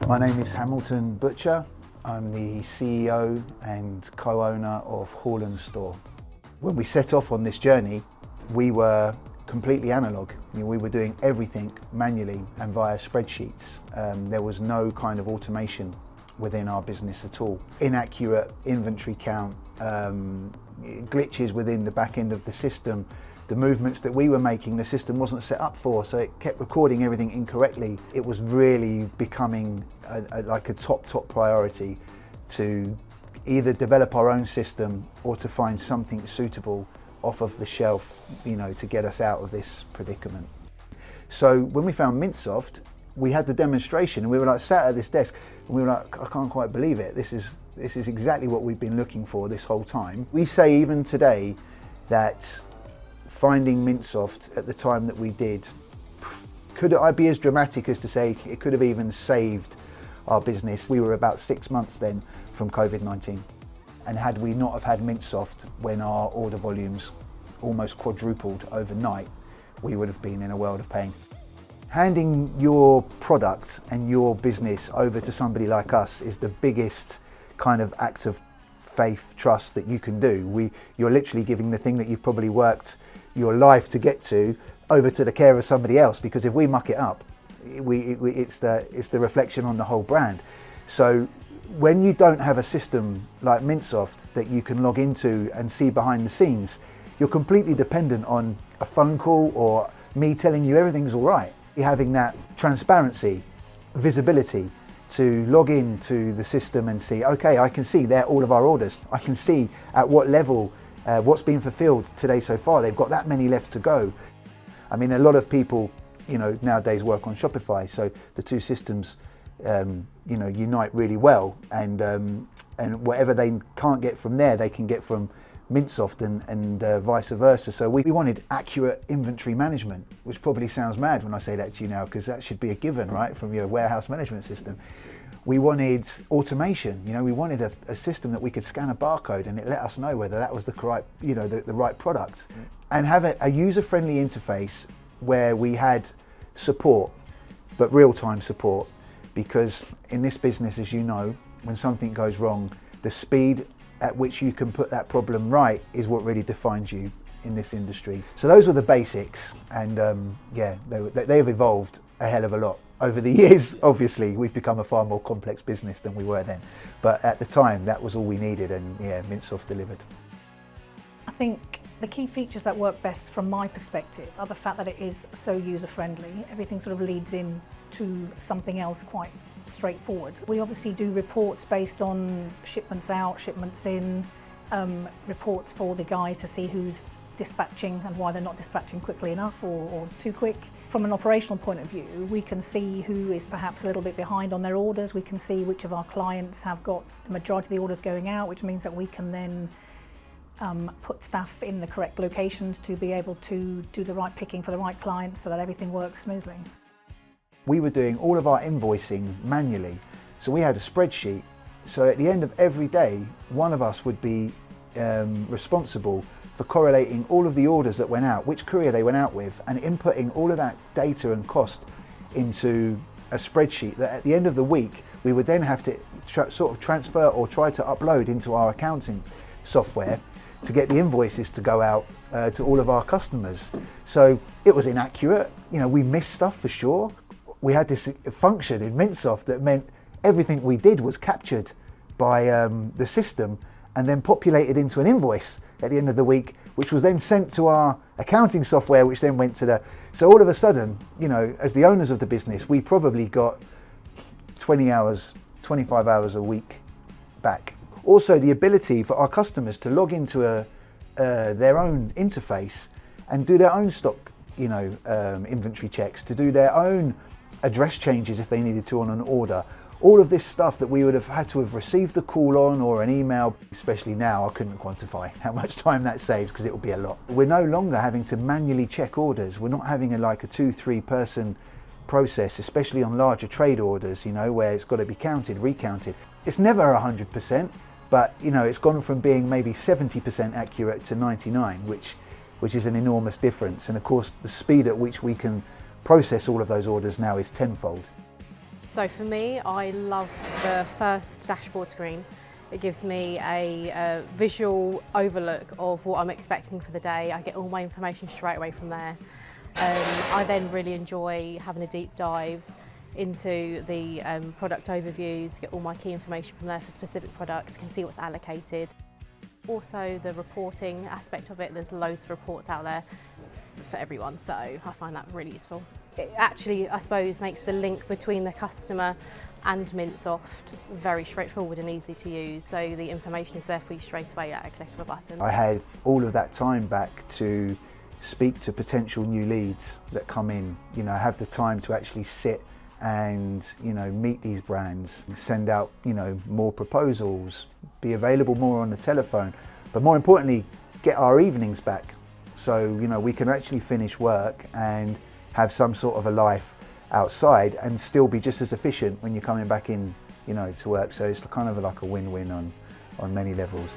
My name is Hamilton Butcher. I'm the CEO and co-owner of Hall & Store. When we set off on this journey, we were completely analogue. We were doing everything manually and via spreadsheets. There was no kind of automation within our business at all. Inaccurate inventory count, glitches within the back end of the system, the movements that we were making, the system wasn't set up for, so it kept recording everything incorrectly. It was really becoming like a top priority to either develop our own system or to find something suitable off of the shelf, to get us out of this predicament. So when we found Mintsoft, we had the demonstration and we were like sat at this desk and we were like, I can't quite believe it. This is exactly what we've been looking for this whole time. We say even today that finding Mintsoft at the time that we did, could I be as dramatic as to say it could have even saved our business. We were about 6 months then from COVID-19. And had we not have had Mintsoft when our order volumes almost quadrupled overnight, we would have been in a world of pain. Handing your product and your business over to somebody like us is the biggest kind of act of faith, trust that you can do. You're literally giving the thing that you've probably worked your life to get to over to the care of somebody else, because if we muck it up, it's the reflection on the whole brand. So when you don't have a system like Mintsoft that you can log into and see behind the scenes, you're completely dependent on a phone call or me telling you everything's all right. You're having that transparency, visibility to log into the system and see, okay, I can see there all of our orders. I can see at what level, what's been fulfilled today so far. They've got that many left to go. I mean, a lot of people, nowadays work on Shopify, so the two systems, unite really well, and whatever they can't get from there, they can get from Mintsoft and vice versa. So we wanted accurate inventory management, which probably sounds mad when I say that to you now, because that should be a given, right, from your warehouse management system. We wanted automation. We wanted a system that we could scan a barcode and it let us know whether that was the correct, the right product, and have a user-friendly interface where we had support, but real-time support, because in this business, as you know, when something goes wrong, the speed at which you can put that problem right is what really defines you in this industry. So those were the basics, and they have evolved a hell of a lot over the years. Obviously, we've become a far more complex business than we were then, but at the time, that was all we needed, and Mintsoft delivered. I think the key features that work best from my perspective are the fact that it is so user-friendly. Everything sort of leads in to something else quite straightforward. We obviously do reports based on shipments out, shipments in, reports for the guys to see who's dispatching and why they're not dispatching quickly enough or too quick. From an operational point of view, we can see who is perhaps a little bit behind on their orders. We can see which of our clients have got the majority of the orders going out, which means that we can then put staff in the correct locations to be able to do the right picking for the right clients so that everything works smoothly. We were doing all of our invoicing manually. So we had a spreadsheet. So at the end of every day, one of us would be responsible for correlating all of the orders that went out, which courier they went out with, and inputting all of that data and cost into a spreadsheet that at the end of the week, we would then have to sort of transfer or try to upload into our accounting software to get the invoices to go out to all of our customers. So it was inaccurate. We missed stuff for sure. We had this function in Mintsoft that meant everything we did was captured by the system and then populated into an invoice at the end of the week, which was then sent to our accounting software, which then went to the... So all of a sudden, as the owners of the business, we probably got 20 hours, 25 hours a week back. Also, the ability for our customers to log into their own interface and do their own stock, inventory checks, to do their own address changes if they needed to on an order. All of this stuff that we would have had to have received a call on or an email, especially now, I couldn't quantify how much time that saves because it will be a lot. We're no longer having to manually check orders. We're not having a 2-3 person process, especially on larger trade orders, where it's got to be counted, recounted. It's never 100%, but it's gone from being maybe 70% accurate to 99, which is an enormous difference. And of course, the speed at which we can process all of those orders now is tenfold. So for me, I love the first dashboard screen. It gives me a visual overlook of what I'm expecting for the day. I get all my information straight away from there. I then really enjoy having a deep dive into the product overviews, get all my key information from there for specific products, can see what's allocated. Also the reporting aspect of it, there's loads of reports out there for everyone, so I find that really useful. It actually, I suppose, makes the link between the customer and Mintsoft very straightforward and easy to use, so the information is there for you straight away at a click of a button. I have all of that time back to speak to potential new leads that come in, have the time to actually sit and meet these brands, send out more proposals, be available more on the telephone, but more importantly get our evenings back, so we can actually finish work and have some sort of a life outside and still be just as efficient when you're coming back in to work. So it's kind of like a win-win on many levels.